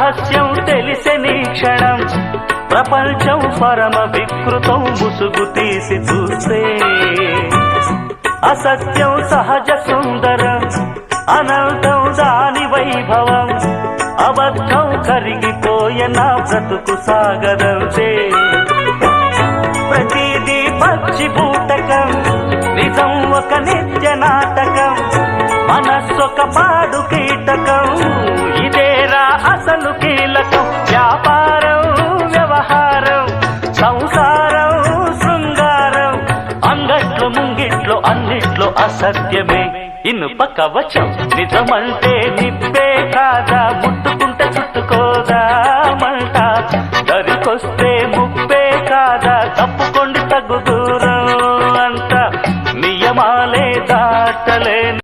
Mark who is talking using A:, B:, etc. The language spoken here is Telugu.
A: రహస్యం తెలిసెని క్షణం ప్రపంచం పరమ వికృతం ముసుగు తీసి చూస్తే అసత్యం సహజ సుందరం అనంతం దాని వైభవం అబద్ధం కరిగిపోయే నా బ్రతుకు సాగరంతే ప్రతిదీ పచ్చి బూటకం నిజం ఒక నిత్య నాటకం మనస్సొక పాడు కీటకం ఇదేరా అసలు కీలకం వ్యాపారం వ్యవహారం సంసారం శృంగారం అంగట్లో ముంగిట్లో అన్నిట్లో అసత్యమే ఇనుప కవచం నిజమంటే నిప్పే కాదా ముట్టుకుంటే చుట్టుకోదా